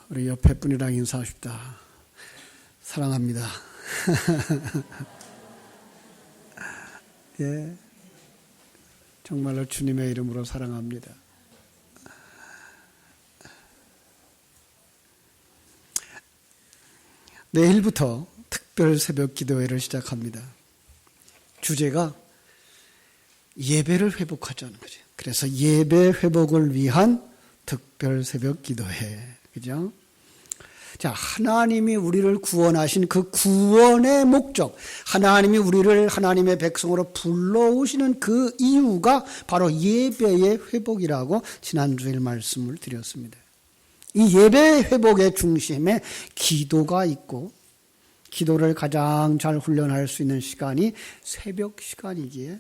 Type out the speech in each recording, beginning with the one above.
우리 옆에 분이랑 인사합시다. 사랑합니다. 예, 정말로 주님의 이름으로 사랑합니다. 내일부터 특별 새벽 기도회를 시작합니다. 주제가 예배를 회복하자는 거죠. 그래서 예배 회복을 위한 특별 새벽 기도회. 그죠? 자, 하나님이 우리를 구원하신 그 구원의 목적, 하나님이 우리를 하나님의 백성으로 불러오시는 그 이유가 바로 예배의 회복이라고 지난주에 말씀을 드렸습니다. 이 예배 회복의 중심에 기도가 있고, 기도를 가장 잘 훈련할 수 있는 시간이 새벽 시간이기에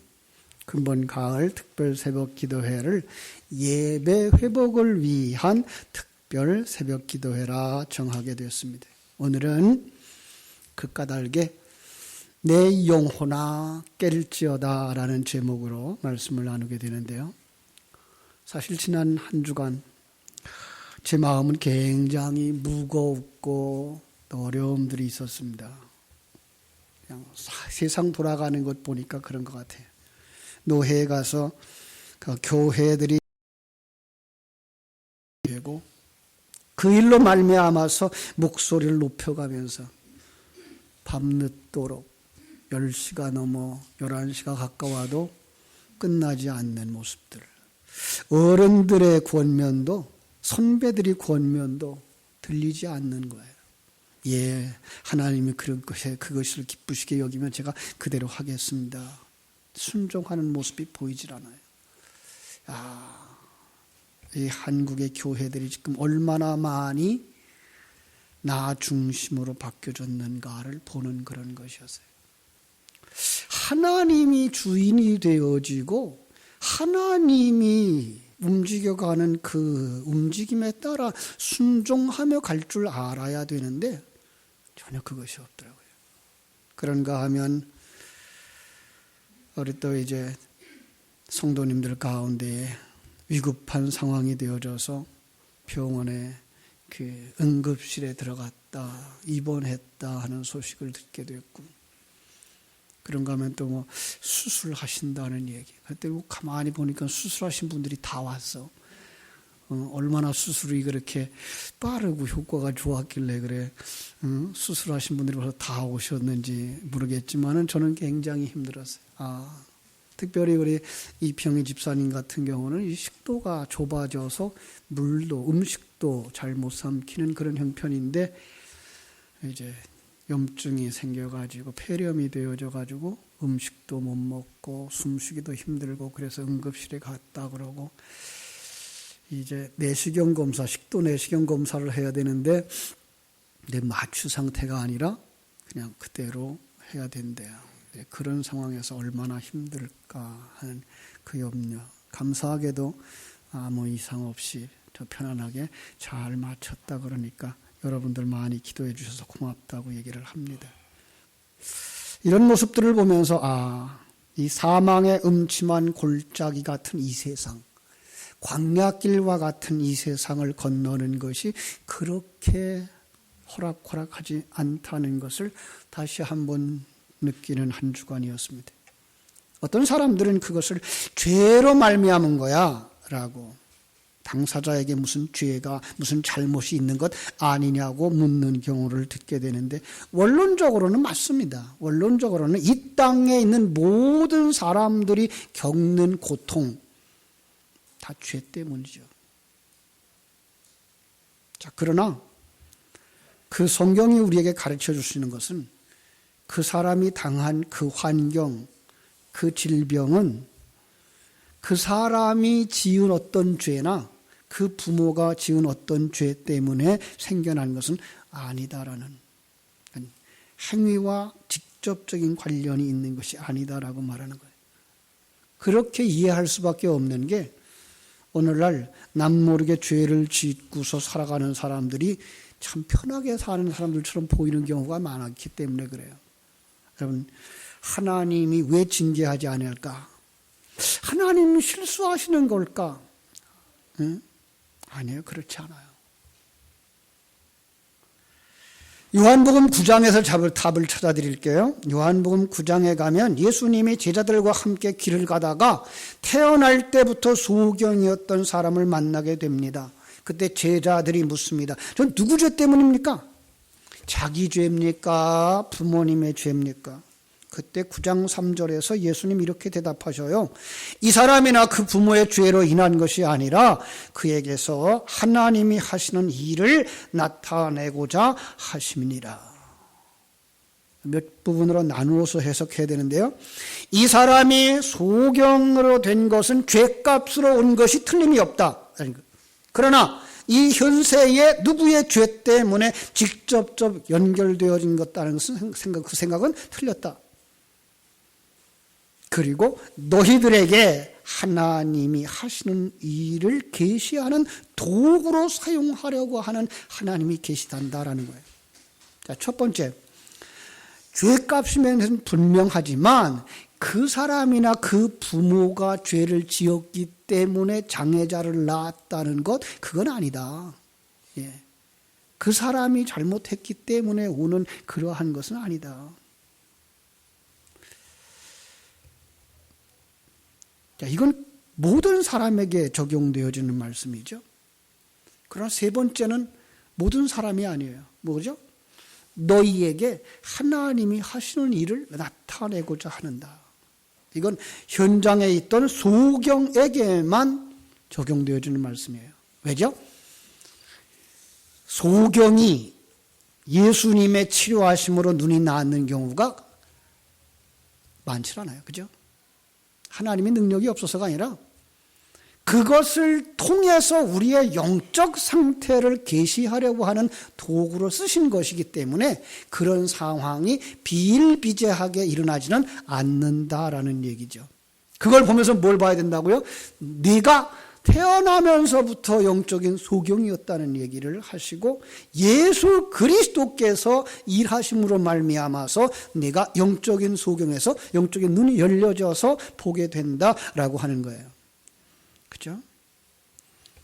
근본 가을 특별 새벽 기도회를 예배 회복을 위한 특별 새벽 기도회라 정하게 되었습니다. 오늘은 그 까닭에 내 영혼아 깰지어다 라는 제목으로 말씀을 나누게 되는데요. 사실 지난 한 주간 제 마음은 굉장히 무겁고 어려움들이 있었습니다. 그냥 세상 돌아가는 것 보니까 그런 것 같아요. 노회에 가서 그 교회들이 되고 그 일로 말미암아서 목소리를 높여가면서 밤늦도록 10시가 넘어 11시가 가까워도 끝나지 않는 모습들, 어른들의 권면도 선배들이 권면도 들리지 않는 거예요. 예, 하나님이 그것을 기쁘시게 여기면 제가 그대로 하겠습니다. 순종하는 모습이 보이질 않아요. 이 한국의 교회들이 지금 얼마나 많이 나 중심으로 바뀌어졌는가를 보는 그런 것이었어요. 하나님이 주인이 되어지고 하나님이 움직여가는 그 움직임에 따라 순종하며 갈 줄 알아야 되는데 전혀 그것이 없더라고요. 그런가 하면 우리 또 이제 성도님들 가운데 위급한 상황이 되어져서 병원에 그 응급실에 들어갔다, 입원했다 하는 소식을 듣게 됐고, 그런가 하면 또 뭐 수술하신다는 얘기. 그때 가만히 보니까 수술하신 분들이 다 왔어. 얼마나 수술이 그렇게 빠르고 효과가 좋았길래 그래. 수술하신 분들이 벌써 다 오셨는지 모르겠지만은 저는 굉장히 힘들었어요. 특별히 우리 이평희 집사님 같은 경우는 이 식도가 좁아져서 물도 음식도 잘 못 삼키는 그런 형편인데 이제 염증이 생겨가지고 폐렴이 되어져가지고 음식도 못 먹고 숨쉬기도 힘들고 그래서 응급실에 갔다 그러고 이제 내시경 검사, 식도 내시경 검사를 해야 되는데 내 마취 상태가 아니라 그냥 그대로 해야 된대요. 그런 상황에서 얼마나 힘들까 하는 그 염려. 감사하게도 아무 이상 없이 더 편안하게 잘 마쳤다 그러니까 여러분들 많이 기도해 주셔서 고맙다고 얘기를 합니다. 이런 모습들을 보면서 이 사망의 음침한 골짜기 같은 이 세상, 광야길과 같은 이 세상을 건너는 것이 그렇게 호락호락하지 않다는 것을 다시 한번 느끼는 한 주간이었습니다. 어떤 사람들은 그것을 죄로 말미암은 거야 라고 당사자에게 무슨 죄가 무슨 잘못이 있는 것 아니냐고 묻는 경우를 듣게 되는데 원론적으로는 맞습니다. 원론적으로는 이 땅에 있는 모든 사람들이 겪는 고통 다 죄 때문이죠. 자, 그러나 그 성경이 우리에게 가르쳐 주시는 것은 그 사람이 당한 그 환경, 그 질병은 그 사람이 지은 어떤 죄나 그 부모가 지은 어떤 죄 때문에 생겨난 것은 아니다라는 행위와 직접적인 관련이 있는 것이 아니다라고 말하는 거예요. 그렇게 이해할 수밖에 없는 게 오늘날 남모르게 죄를 짓고서 살아가는 사람들이 참 편하게 사는 사람들처럼 보이는 경우가 많았기 때문에 그래요. 여러분, 하나님이 왜 징계하지 않을까? 하나님은 실수하시는 걸까? 응? 아니에요. 그렇지 않아요. 요한복음 9장에서 답을 찾아드릴게요. 요한복음 9장에 가면 예수님이 제자들과 함께 길을 가다가 태어날 때부터 소경이었던 사람을 만나게 됩니다. 그때 제자들이 묻습니다. 전 누구 죄 때문입니까? 자기 죄입니까? 부모님의 죄입니까? 그때 9장 3절에서 예수님 이렇게 대답하셔요. 이 사람이나 그 부모의 죄로 인한 것이 아니라 그에게서 하나님이 하시는 일을 나타내고자 하심이니라. 몇 부분으로 나누어서 해석해야 되는데요. 이 사람이 소경으로 된 것은 죄값으로 온 것이 틀림이 없다. 그러나 이 현세의 누구의 죄 때문에 직접적 연결되어진 것다는 그 생각은 틀렸다. 그리고 너희들에게 하나님이 하시는 일을 계시하는 도구로 사용하려고 하는 하나님이 계시단다라는 거예요. 자, 첫 번째, 죄값이면 분명하지만 그 사람이나 그 부모가 죄를 지었기 때문에 장애자를 낳았다는 것, 그건 아니다. 예. 그 사람이 잘못했기 때문에 오는 그러한 것은 아니다. 자, 이건 모든 사람에게 적용되어지는 말씀이죠. 그러나 세 번째는 모든 사람이 아니에요. 뭐죠? 너희에게 하나님이 하시는 일을 나타내고자 하는다. 이건 현장에 있던 소경에게만 적용되어지는 말씀이에요. 왜죠? 소경이 예수님의 치료하심으로 눈이 나았는 경우가 많지 않아요. 그죠? 하나님의 능력이 없어서가 아니라 그것을 통해서 우리의 영적 상태를 계시하려고 하는 도구로 쓰신 것이기 때문에 그런 상황이 비일비재하게 일어나지는 않는다라는 얘기죠. 그걸 보면서 뭘 봐야 된다고요? 네가 태어나면서부터 영적인 소경이었다는 얘기를 하시고 예수 그리스도께서 일하심으로 말미암아서 네가 영적인 소경에서 영적인 눈이 열려져서 보게 된다라고 하는 거예요. 그죠?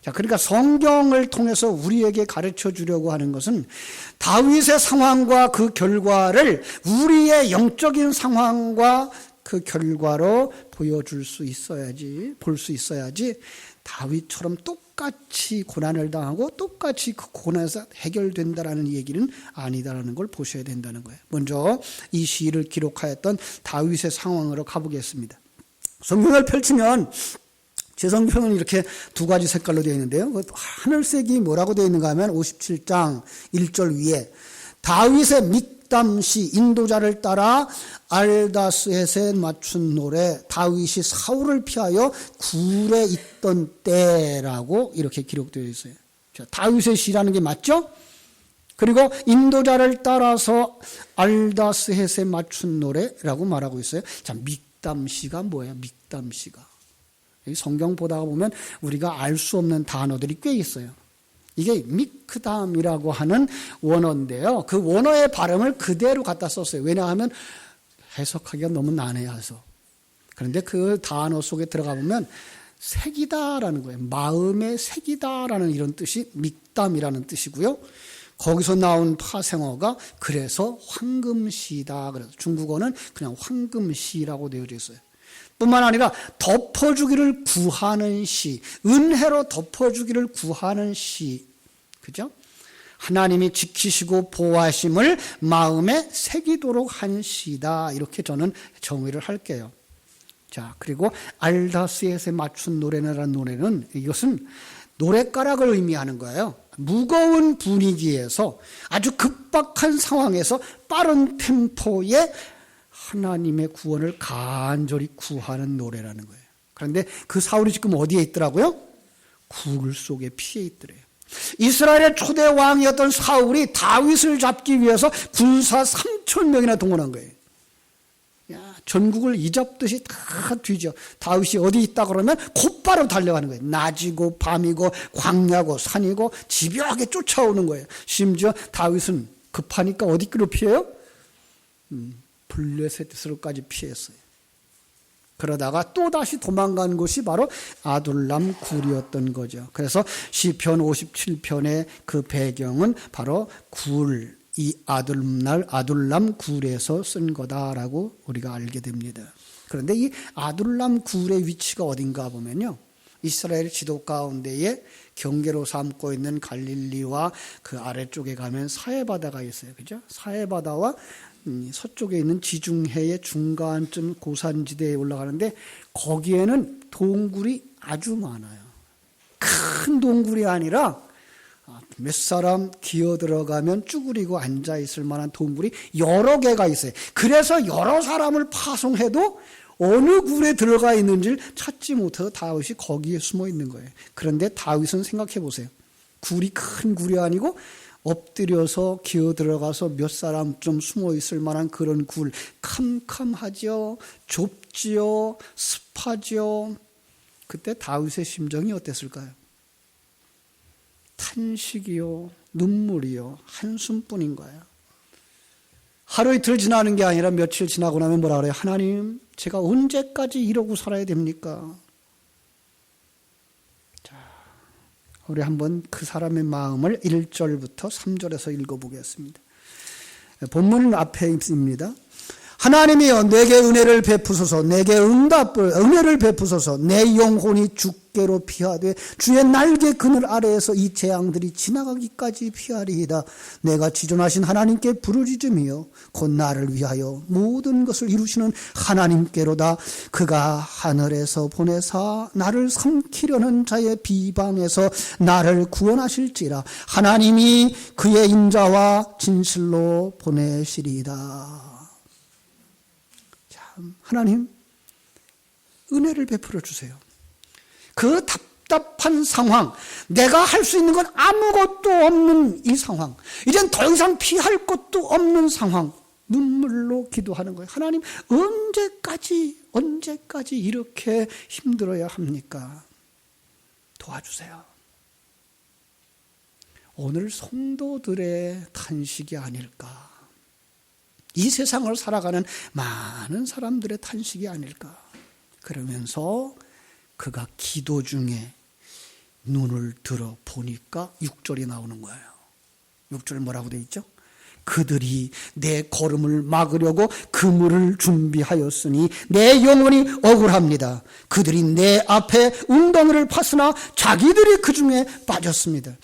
자, 그러니까 성경을 통해서 우리에게 가르쳐 주려고 하는 것은 다윗의 상황과 그 결과를 우리의 영적인 상황과 그 결과로 보여줄 수 있어야지, 볼 수 있어야지 다윗처럼 똑같이 고난을 당하고 똑같이 그 고난에서 해결된다라는 얘기는 아니다라는 걸 보셔야 된다는 거예요. 먼저 이 시를 기록하였던 다윗의 상황으로 가보겠습니다. 성경을 펼치면 제 성경은 이렇게 두 가지 색깔로 되어 있는데요. 하늘색이 뭐라고 되어 있는가 하면 57장 1절 위에 다윗의 믹담시 인도자를 따라 알다스헷에 맞춘 노래 다윗이 사울을 피하여 굴에 있던 때라고 이렇게 기록되어 있어요. 자, 다윗의 시라는 게 맞죠? 그리고 인도자를 따라서 알다스헷에 맞춘 노래라고 말하고 있어요. 자, 믹담시가 뭐예요? 믹담시가. 성경 보다가 보면 우리가 알 수 없는 단어들이 꽤 있어요. 이게 미크담이라고 하는 원어인데요. 그 원어의 발음을 그대로 갖다 썼어요. 왜냐하면 해석하기가 너무 난해해서. 그런데 그 단어 속에 들어가 보면 색이다라는 거예요. 마음의 색이다라는 이런 뜻이 믹담이라는 뜻이고요. 거기서 나온 파생어가 그래서 황금시다. 그래서 중국어는 그냥 황금시라고 되어져 있어요. 뿐만 아니라 덮어주기를 구하는 시, 은혜로 덮어주기를 구하는 시, 그죠? 하나님이 지키시고 보호하심을 마음에 새기도록 한 시다. 이렇게 저는 정의를 할게요. 자, 그리고 알다스헷에 맞춘 노래라는 노래는 이것은 노랫가락을 의미하는 거예요. 무거운 분위기에서 아주 급박한 상황에서 빠른 템포의 하나님의 구원을 간절히 구하는 노래라는 거예요. 그런데 그 사울이 지금 어디에 있더라고요? 굴 속에 피해 있더래요. 이스라엘의 초대 왕이었던 사울이 다윗을 잡기 위해서 군사 3,000명이나 동원한 거예요. 야, 전국을 이잡듯이 다 뒤져. 다윗이 어디 있다 그러면 곧바로 달려가는 거예요. 낮이고 밤이고 광야고 산이고 집요하게 쫓아오는 거예요. 심지어 다윗은 급하니까 어디로 피해요? 블레셋으로까지 피했어요. 그러다가 또다시 도망간 곳이 바로 아둘람 굴이었던 거죠. 그래서 시편 57편의 그 배경은 바로 굴, 이 아둘람 굴에서 쓴 거다라고 우리가 알게 됩니다. 그런데 이 아둘람 굴의 위치가 어딘가 보면요, 이스라엘 지도 가운데에 경계로 삼고 있는 갈릴리와 그 아래쪽에 가면 사해바다가 있어요. 그죠? 사해바다와 서쪽에 있는 지중해의 중간쯤 고산지대에 올라가는데 거기에는 동굴이 아주 많아요. 큰 동굴이 아니라 몇 사람 기어 들어가면 쭈그리고 앉아 있을 만한 동굴이 여러 개가 있어요. 그래서 여러 사람을 파송해도 어느 굴에 들어가 있는지를 찾지 못해서 다윗이 거기에 숨어 있는 거예요. 그런데 다윗은 생각해 보세요. 굴이 큰 굴이 아니고 엎드려서 기어 들어가서 몇 사람 좀 숨어 있을 만한 그런 굴. 캄캄하죠. 좁지요. 습하죠. 그때 다윗의 심정이 어땠을까요? 탄식이요. 눈물이요. 한숨뿐인 거예요. 하루 이틀 지나는 게 아니라 며칠 지나고 나면 뭐라 그래요? 하나님, 제가 언제까지 이러고 살아야 됩니까? 자, 우리 한번 그 사람의 마음을 1절부터 3절에서 읽어보겠습니다. 본문 앞에 있습니다. 하나님이여 내게 은혜를 베푸소서, 내게 은혜를 베푸소서. 내 영혼이 주께로 피하되 주의 날개 그늘 아래에서 이 재앙들이 지나가기까지 피하리이다. 내가 지존하신 하나님께 부르짖으며 곧 나를 위하여 모든 것을 이루시는 하나님께로다. 그가 하늘에서 보내사 나를 삼키려는 자의 비방에서 나를 구원하실지라. 하나님이 그의 인자와 진실로 보내시리이다. 하나님, 은혜를 베풀어 주세요. 그 답답한 상황, 내가 할 수 있는 건 아무것도 없는 이 상황, 이젠 더 이상 피할 것도 없는 상황, 눈물로 기도하는 거예요. 하나님, 언제까지 이렇게 힘들어야 합니까? 도와주세요. 오늘 성도들의 탄식이 아닐까? 이 세상을 살아가는 많은 사람들의 탄식이 아닐까. 그러면서 그가 기도 중에 눈을 들어 보니까 6절이 나오는 거예요. 6절 뭐라고 되어 있죠? 그들이 내 걸음을 막으려고 그물을 준비하였으니 내 영혼이 억울합니다. 그들이 내 앞에 웅덩이를 팠으나 자기들이 그 중에 빠졌습니다.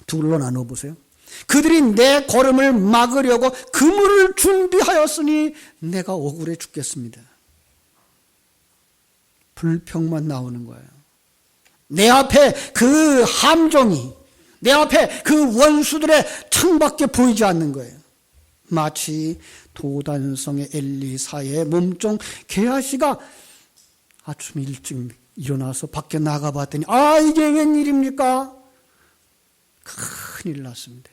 둘로 나눠보세요. 그들이 내 걸음을 막으려고 그물을 준비하였으니 내가 억울해 죽겠습니다. 불평만 나오는 거예요. 내 앞에 그 함정이, 내 앞에 그 원수들의 창밖에 보이지 않는 거예요. 마치 도단성의 엘리사의 몸종 게하시가 아침 일찍 일어나서 밖에 나가봤더니 이게 웬일입니까? 큰일 났습니다.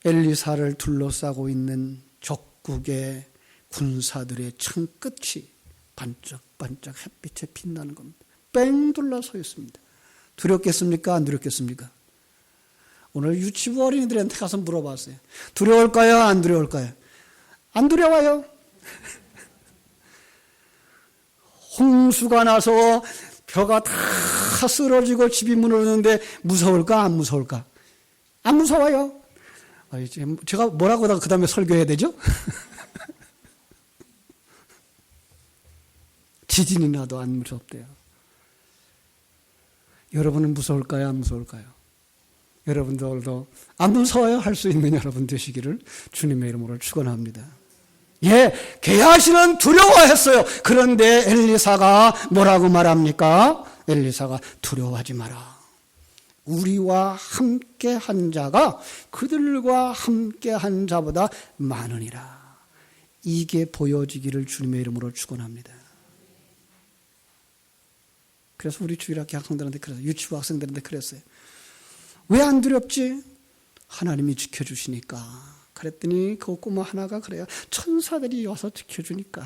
엘리사를 둘러싸고 있는 적국의 군사들의 창끝이 반짝반짝 햇빛에 빛나는 겁니다. 뺑 둘러서 있습니다. 두렵겠습니까? 안 두렵겠습니까? 오늘 유치부 어린이들한테 가서 물어봤어요. 두려울까요? 안 두려울까요? 안 두려워요. 홍수가 나서 벼가 다 쓰러지고 집이 무너졌는데 무서울까? 안 무서울까? 안 무서워요. 제가 뭐라고 그 다음에 설교해야 되죠? 지진이 나도 안 무섭대요. 여러분은 무서울까요? 안 무서울까요? 여러분들도 안 무서워요? 할 수 있는 여러분 되시기를 주님의 이름으로 축원합니다. 게하시는 두려워했어요. 그런데 엘리사가 뭐라고 말합니까? 엘리사가 두려워하지 마라. 우리와 함께 한 자가 그들과 함께 한 자보다 많으니라. 이게 보여지기를 주님의 이름으로 축원합니다. 그래서 우리 주일학교 학생들한테 그랬어요. 유치부 학생들한테 그랬어요. 왜 안 두렵지? 하나님이 지켜주시니까. 그랬더니 그 꼬마 하나가 그래요. 천사들이 와서 지켜주니까.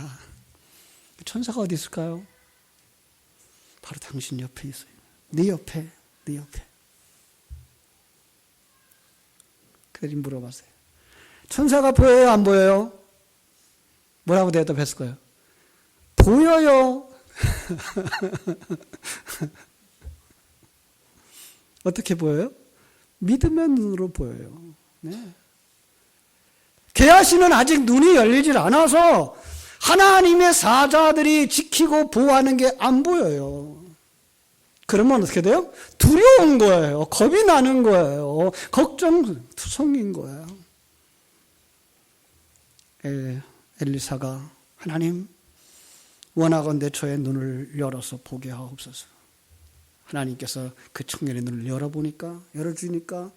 천사가 어디 있을까요? 바로 당신 옆에 있어요. 네 옆에. 그들이 물어봤어요. 천사가 보여요? 안 보여요? 뭐라고 대답했을까요? 보여요. 어떻게 보여요? 믿음의 눈으로 보여요. 네. 게하시는 아직 눈이 열리질 않아서 하나님의 사자들이 지키고 보호하는 게 안 보여요. 그러면 어떻게 돼요? 두려운 거예요. 겁이 나는 거예요. 걱정투성인 거예요. 엘리사가 하나님 원하건대 저의 눈을 열어서 보게 하옵소서. 하나님께서 그 청년의 눈을 열어주니까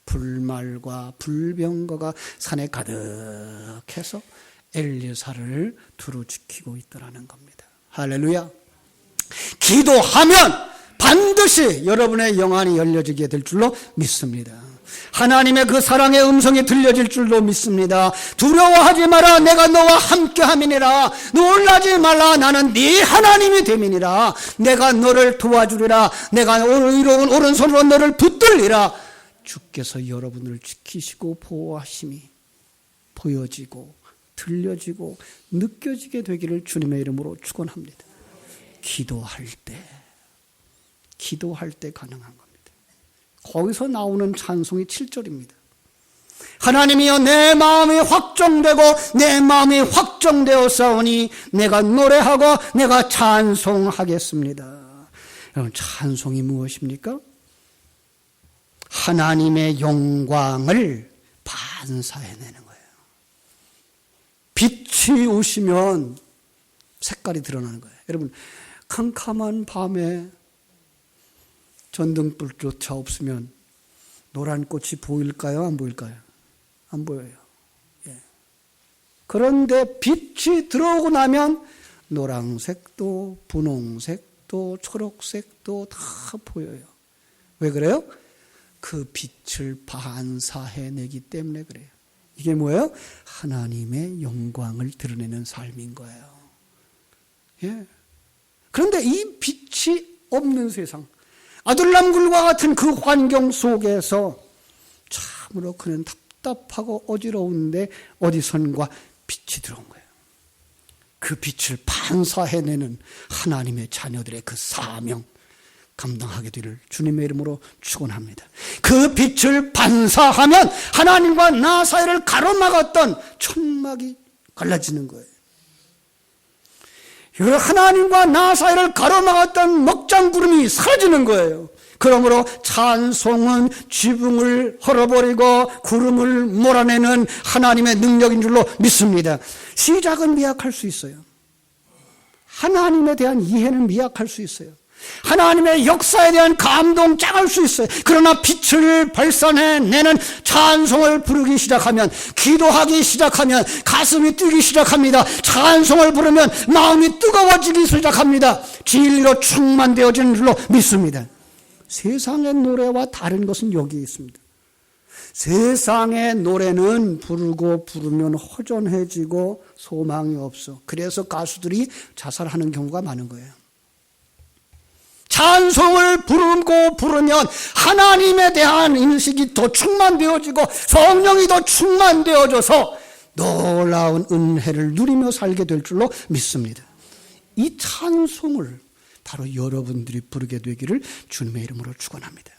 불말과 불병거가 산에 가득해서 엘리사를 두루 지키고 있더라는 겁니다. 할렐루야. 기도하면 반드시 여러분의 영안이 열려지게 될 줄로 믿습니다. 하나님의 그 사랑의 음성이 들려질 줄로 믿습니다. 두려워하지 마라, 내가 너와 함께함이니라. 놀라지 말라, 나는 네 하나님이 됨이니라. 내가 너를 도와주리라. 내가 의로운 오른손으로 너를 붙들리라. 주께서 여러분을 지키시고 보호하심이 보여지고 들려지고 느껴지게 되기를 주님의 이름으로 축원합니다. 기도할 때 가능한 겁니다. 거기서 나오는 찬송이 7절입니다. 하나님이여 내 마음이 확정되고 내 마음이 확정되었사오니 내가 노래하고 내가 찬송하겠습니다. 여러분, 찬송이 무엇입니까? 하나님의 영광을 반사해내는 거예요. 빛이 오시면 색깔이 드러나는 거예요. 여러분, 캄캄한 밤에 전등불조차 없으면 노란 꽃이 보일까요? 안 보일까요? 안 보여요. 예. 그런데 빛이 들어오고 나면 노란색도 분홍색도 초록색도 다 보여요. 왜 그래요? 그 빛을 반사해내기 때문에 그래요. 이게 뭐예요? 하나님의 영광을 드러내는 삶인 거예요. 예. 그런데 이 빛이 없는 세상, 아둘람굴과 같은 그 환경 속에서 참으로 그는 답답하고 어지러운데 어디선가 빛이 들어온 거예요. 그 빛을 반사해내는 하나님의 자녀들의 그 사명 감당하게 되기를 주님의 이름으로 축원합니다. 그 빛을 반사하면 하나님과 나 사이를 가로막았던 천막이 갈라지는 거예요. 하나님과 나 사이를 가로막았던 먹장구름이 사라지는 거예요. 그러므로 찬송은 지붕을 헐어버리고 구름을 몰아내는 하나님의 능력인 줄로 믿습니다. 시작은 미약할 수 있어요. 하나님에 대한 이해는 미약할 수 있어요. 하나님의 역사에 대한 감동 작을 수 있어요. 그러나 빛을 발산해내는 찬송을 부르기 시작하면, 기도하기 시작하면 가슴이 뛰기 시작합니다. 찬송을 부르면 마음이 뜨거워지기 시작합니다. 진리로 충만되어지는 줄로 믿습니다. 세상의 노래와 다른 것은 여기 있습니다. 세상의 노래는 부르면 허전해지고 소망이 없어. 그래서 가수들이 자살하는 경우가 많은 거예요. 찬송을 부르면 하나님에 대한 인식이 더 충만되어지고 성령이 더 충만되어져서 놀라운 은혜를 누리며 살게 될 줄로 믿습니다. 이 찬송을 바로 여러분들이 부르게 되기를 주님의 이름으로 축원합니다.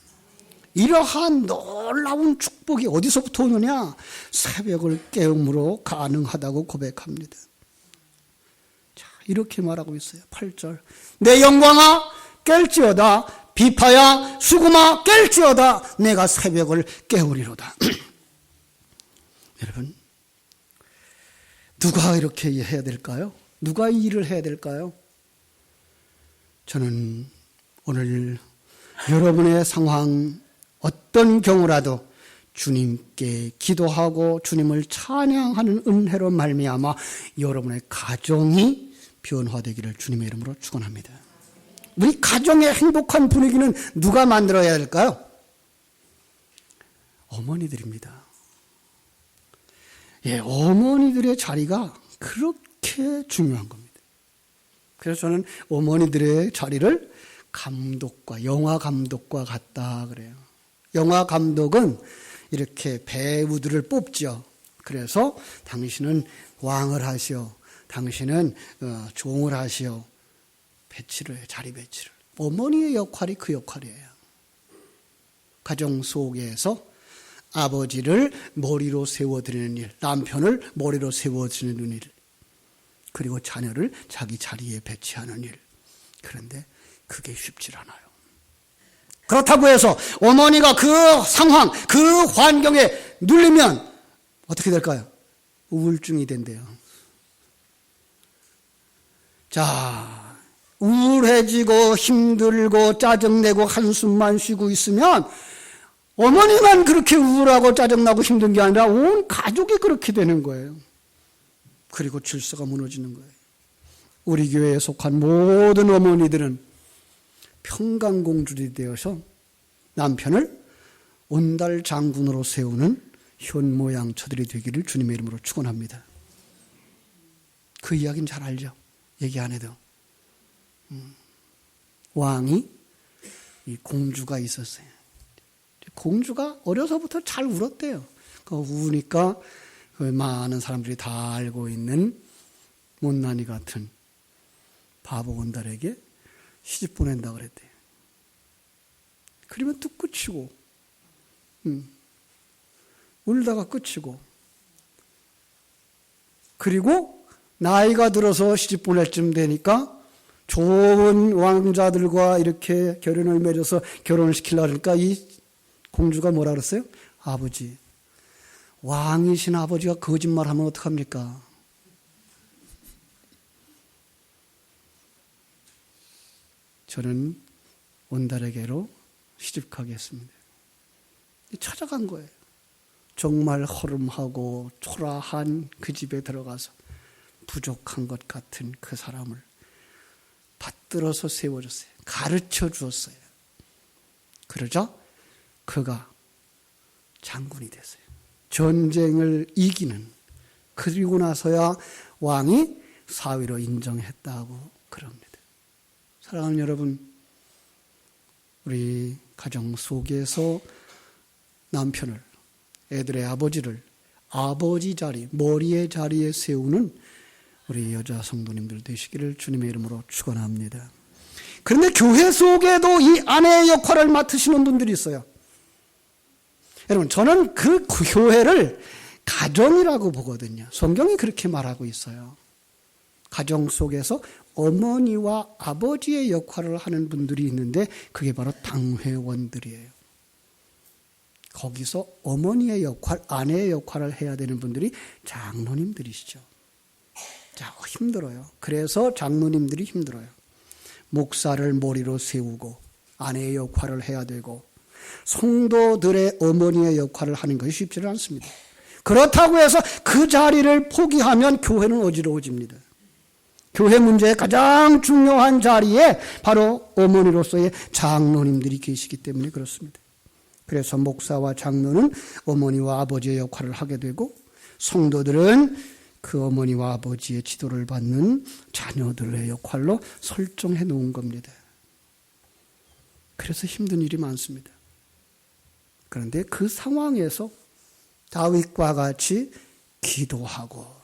이러한 놀라운 축복이 어디서부터 오느냐? 새벽을 깨움으로 가능하다고 고백합니다. 자, 이렇게 말하고 있어요. 8절. 내 영광아 깰지어다, 비파야 수구마 깰지어다, 내가 새벽을 깨우리로다. 여러분, 누가 이렇게 해야 될까요? 누가 이 일을 해야 될까요? 저는 오늘 여러분의 상황 어떤 경우라도 주님께 기도하고 주님을 찬양하는 은혜로 말미암아 여러분의 가정이 변화되기를 주님의 이름으로 축원합니다. 우리 가정의 행복한 분위기는 누가 만들어야 될까요? 어머니들입니다. 예, 어머니들의 자리가 그렇게 중요한 겁니다. 그래서 저는 어머니들의 자리를 감독과 영화 감독과 같다 그래요. 영화 감독은 이렇게 배우들을 뽑죠. 그래서 당신은 왕을 하시오, 당신은 종을 하시오, 배치를 해요. 자리 배치를. 어머니의 역할이 그 역할이에요. 가정 속에서 아버지를 머리로 세워드리는 일, 남편을 머리로 세워드리는 일, 그리고 자녀를 자기 자리에 배치하는 일. 그런데 그게 쉽지 않아요. 그렇다고 해서 어머니가 그 상황, 그 환경에 눌리면 어떻게 될까요? 우울증이 된대요. 자, 우울해지고 힘들고 짜증내고 한숨만 쉬고 있으면 어머니만 그렇게 우울하고 짜증나고 힘든 게 아니라 온 가족이 그렇게 되는 거예요. 그리고 질서가 무너지는 거예요. 우리 교회에 속한 모든 어머니들은 평강공주들이 되어서 남편을 온달 장군으로 세우는 현모양처들이 되기를 주님의 이름으로 축원합니다. 그 이야기는 잘 알죠? 얘기 안 해도. 왕이 이 공주가 있었어요. 공주가 어려서부터 잘 울었대요. 우니까 많은 사람들이 다 알고 있는 못난이 같은 바보 온달에게 시집 보낸다 그랬대요. 그러면 또 끝이고, 울다가 끝이고, 그리고 나이가 들어서 시집 보낼 쯤 되니까 좋은 왕자들과 이렇게 결혼을 맺어서 결혼을 시키려고 하니까 이 공주가 뭐라 그랬어요? 아버지, 왕이신 아버지가 거짓말하면 어떡합니까? 저는 온달에게로 시집가겠습니다. 찾아간 거예요. 정말 허름하고 초라한 그 집에 들어가서 부족한 것 같은 그 사람을 받들어서 세워줬어요. 가르쳐 주었어요. 그러자 그가 장군이 됐어요. 전쟁을 이기는, 그리고 나서야 왕이 사위로 인정했다고 그럽니다. 사랑하는 여러분, 우리 가정 속에서 남편을, 애들의 아버지를 아버지 자리, 머리의 자리에 세우는 우리 여자 성도님들 되시기를 주님의 이름으로 축원합니다. 그런데 교회 속에도 이 아내의 역할을 맡으시는 분들이 있어요. 여러분, 저는 그 교회를 가정이라고 보거든요. 성경이 그렇게 말하고 있어요. 가정 속에서 어머니와 아버지의 역할을 하는 분들이 있는데 그게 바로 당회원들이에요. 거기서 어머니의 역할, 아내의 역할을 해야 되는 분들이 장로님들이시죠. 자, 힘들어요. 그래서 장로님들이 힘들어요. 목사를 머리로 세우고 아내의 역할을 해야 되고 성도들의 어머니의 역할을 하는 것이 쉽지 않습니다. 그렇다고 해서 그 자리를 포기하면 교회는 어지러워집니다. 교회 문제의 가장 중요한 자리에 바로 어머니로서의 장로님들이 계시기 때문에 그렇습니다. 그래서 목사와 장로는 어머니와 아버지의 역할을 하게 되고 성도들은 그 어머니와 아버지의 지도를 받는 자녀들의 역할로 설정해 놓은 겁니다. 그래서 힘든 일이 많습니다. 그런데 그 상황에서 다윗과 같이 기도하고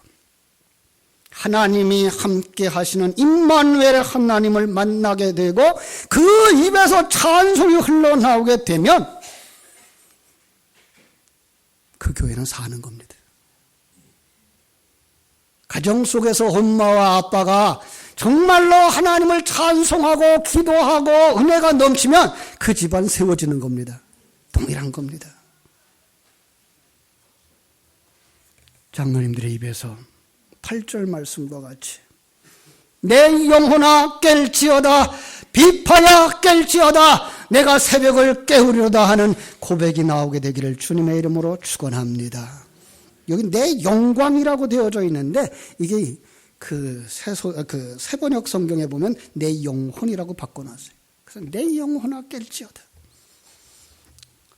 하나님이 함께 하시는 임마누엘 하나님을 만나게 되고 그 입에서 찬송이 흘러나오게 되면 그 교회는 사는 겁니다. 가정 속에서 엄마와 아빠가 정말로 하나님을 찬송하고 기도하고 은혜가 넘치면 그 집안 세워지는 겁니다. 동일한 겁니다. 장로님들의 입에서 8절 말씀과 같이 내 영혼아 깰지어다 비파야 깰지어다 내가 새벽을 깨우려다 하는 고백이 나오게 되기를 주님의 이름으로 축원합니다. 여기 내 영광이라고 되어져 있는데 이게 그 세번역 성경에 보면 내 영혼이라고 바꿔놨어요. 그래서 내 영혼아 깰지어다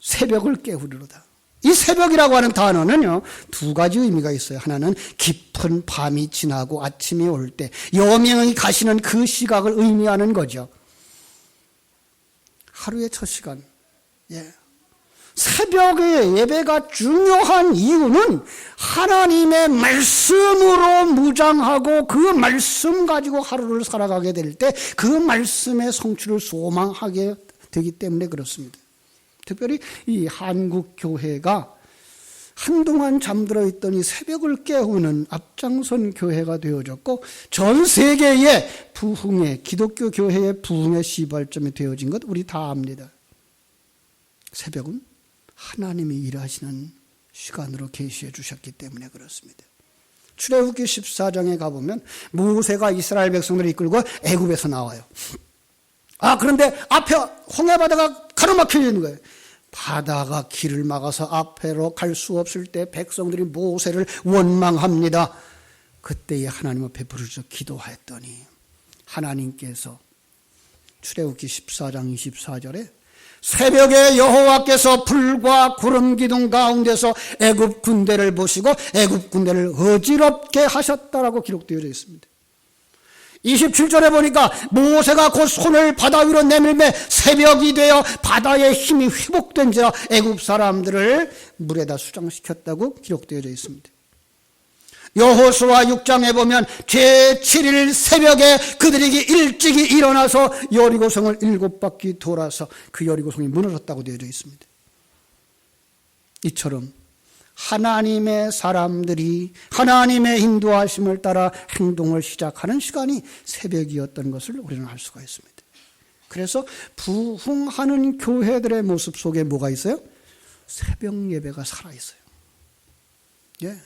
새벽을 깨우리로다. 이 새벽이라고 하는 단어는요, 두 가지 의미가 있어요. 하나는 깊은 밤이 지나고 아침이 올 때 여명이 가시는 그 시각을 의미하는 거죠. 하루의 첫 시간. 예. 새벽의 예배가 중요한 이유는 하나님의 말씀으로 무장하고 그 말씀 가지고 하루를 살아가게 될 때 그 말씀의 성취를 소망하게 되기 때문에 그렇습니다. 특별히 이 한국 교회가 한동안 잠들어 있더니 새벽을 깨우는 앞장선 교회가 되어졌고 전 세계의 부흥의 기독교 교회의 부흥의 시발점이 되어진 것 우리 다 압니다. 새벽은 하나님이 일하시는 시간으로 계시해 주셨기 때문에 그렇습니다. 출애굽기 14장에 가보면 모세가 이스라엘 백성들을 이끌고 애굽에서 나와요. 그런데 앞에 홍해바다가 가로막혀 있는 거예요. 바다가 길을 막아서 앞으로 갈 수 없을 때 백성들이 모세를 원망합니다. 그때에 하나님 앞에 부르짖어 기도하였더니 하나님께서 출애굽기 14장 24절에 새벽에 여호와께서 불과 구름 기둥 가운데서 애굽 군대를 보시고 애굽 군대를 어지럽게 하셨다라고 기록되어 있습니다. 27절에 보니까 모세가 곧 손을 바다 위로 내밀매 새벽이 되어 바다의 힘이 회복된지라 애굽 사람들을 물에다 수장시켰다고 기록되어 있습니다. 여호수아 6장에 보면 제7일 새벽에 그들이 일찍이 일어나서 여리고성을 7바퀴 돌아서 그 여리고성이 무너졌다고 되어 있습니다. 이처럼 하나님의 사람들이 하나님의 인도하심을 따라 행동을 시작하는 시간이 새벽이었던 것을 우리는 알 수가 있습니다. 그래서 부흥하는 교회들의 모습 속에 뭐가 있어요? 새벽 예배가 살아있어요. 예.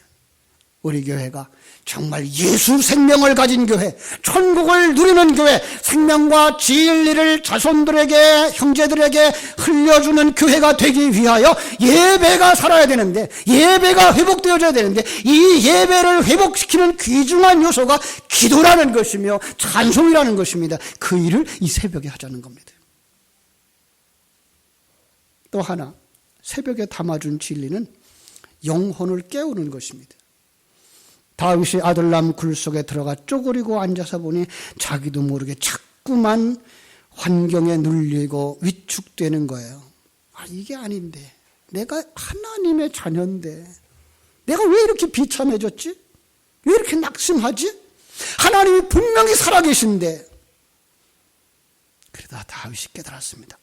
우리 교회가 정말 예수 생명을 가진 교회, 천국을 누리는 교회, 생명과 진리를 자손들에게, 형제들에게 흘려주는 교회가 되기 위하여 예배가 살아야 되는데, 예배가 회복되어져야 되는데, 이 예배를 회복시키는 귀중한 요소가 기도라는 것이며 찬송이라는 것입니다. 그 일을 이 새벽에 하자는 겁니다. 또 하나, 새벽에 담아준 진리는 영혼을 깨우는 것입니다. 다윗이 아들람 굴 속에 들어가 쪼그리고 앉아서 보니 자기도 모르게 자꾸만 환경에 눌리고 위축되는 거예요. 이게 아닌데, 내가 하나님의 자녀인데 내가 왜 이렇게 비참해졌지? 왜 이렇게 낙심하지? 하나님이 분명히 살아계신데. 그러다 다윗이 깨달았습니다.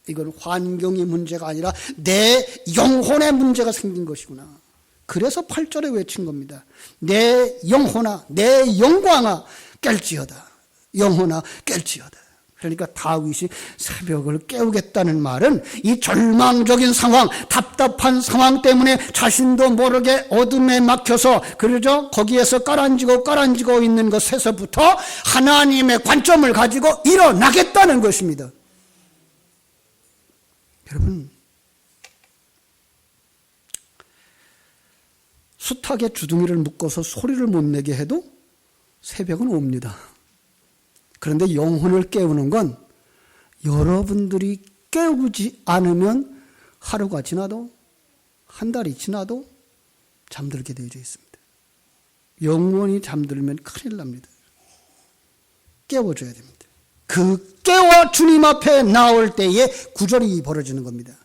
이건 환경이 문제가 아니라 내 영혼의 문제가 생긴 것이구나. 그래서 8절에 외친 겁니다. 내 영혼아, 내 영광아 깰지어다. 영혼아 깰지어다. 그러니까 다윗이 새벽을 깨우겠다는 말은 이 절망적인 상황, 답답한 상황 때문에 자신도 모르게 어둠에 막혀서 그러죠. 거기에서 깔아앉고 있는 것에서부터 하나님의 관점을 가지고 일어나겠다는 것입니다. 여러분, 숱하게 주둥이를 묶어서 소리를 못 내게 해도 새벽은 옵니다. 그런데 영혼을 깨우는 건 여러분들이 깨우지 않으면 하루가 지나도 한 달이 지나도 잠들게 되어져 있습니다. 영원히 잠들면 큰일 납니다. 깨워줘야 됩니다. 그 깨워 주님 앞에 나올 때에 구절이 벌어지는 겁니다.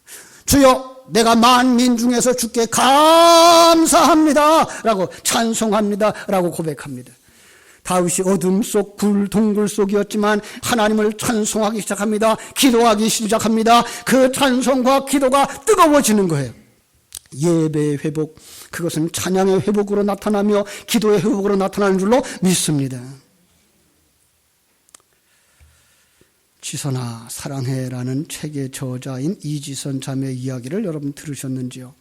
주여, 내가 만민 중에서 주께 감사합니다 라고 찬송합니다 라고 고백합니다. 다윗이 어둠 속 동굴 속이었지만 하나님을 찬송하기 시작합니다. 기도하기 시작합니다. 그 찬송과 기도가 뜨거워지는 거예요. 예배의 회복, 그것은 찬양의 회복으로 나타나며 기도의 회복으로 나타나는 줄로 믿습니다. 지선아 사랑해라는 책의 저자인 이지선 자매 이야기를 여러분 들으셨는지요?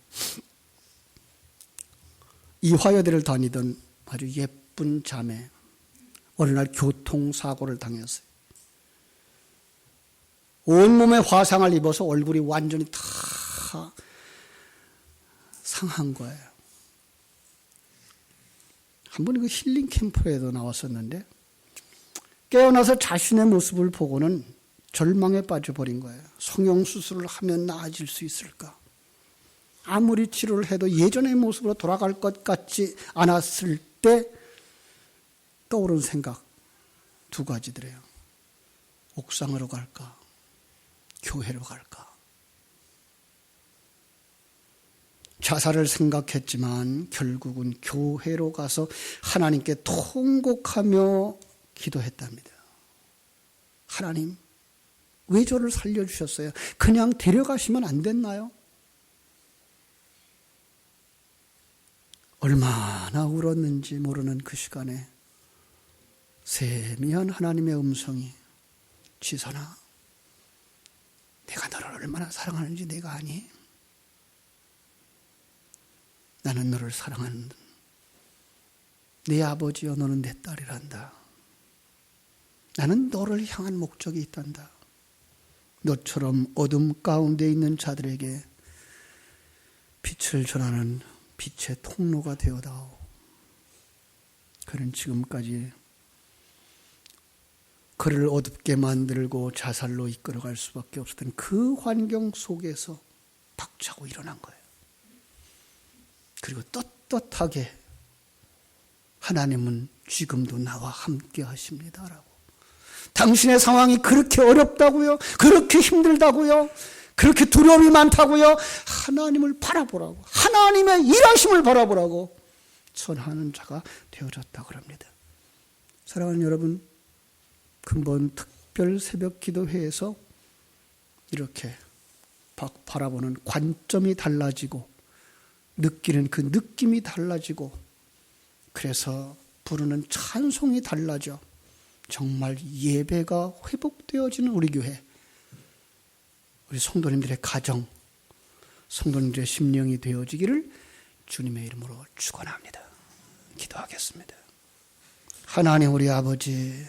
이화여대를 다니던 아주 예쁜 자매, 어느 날 교통사고를 당했어요. 온몸에 화상을 입어서 얼굴이 완전히 다 상한 거예요. 한 번 그 힐링 캠프에도 나왔었는데 깨어나서 자신의 모습을 보고는 절망에 빠져버린 거예요. 성형수술을 하면 나아질 수 있을까? 아무리 치료를 해도 예전의 모습으로 돌아갈 것 같지 않았을 때 떠오른 생각 두 가지더래요. 옥상으로 갈까? 교회로 갈까? 자살을 생각했지만 결국은 교회로 가서 하나님께 통곡하며 기도했답니다. 하나님, 왜 저를 살려주셨어요? 그냥 데려가시면 안 됐나요? 얼마나 울었는지 모르는 그 시간에 세미한 하나님의 음성이 지선아, 내가 너를 얼마나 사랑하는지 내가 아니? 나는 너를 사랑하는 네 아버지여 너는 내 딸이란다. 나는 너를 향한 목적이 있단다. 너처럼 어둠 가운데 있는 자들에게 빛을 전하는 빛의 통로가 되어다오. 그는 지금까지 그를 어둡게 만들고 자살로 이끌어갈 수밖에 없었던 그 환경 속에서 박차고 일어난 거예요. 그리고 떳떳하게 하나님은 지금도 나와 함께 하십니다라고. 당신의 상황이 그렇게 어렵다고요? 그렇게 힘들다고요? 그렇게 두려움이 많다고요? 하나님을 바라보라고, 하나님의 일하심을 바라보라고 전하는 자가 되어졌다고 합니다. 사랑하는 여러분, 근본 특별 새벽 기도회에서 이렇게 바라보는 관점이 달라지고 느끼는 그 느낌이 달라지고 그래서 부르는 찬송이 달라져 정말 예배가 회복되어지는 우리 교회, 우리 성도님들의 가정, 성도님들의 심령이 되어지기를 주님의 이름으로 축원합니다. 기도하겠습니다. 하나님 우리 아버지,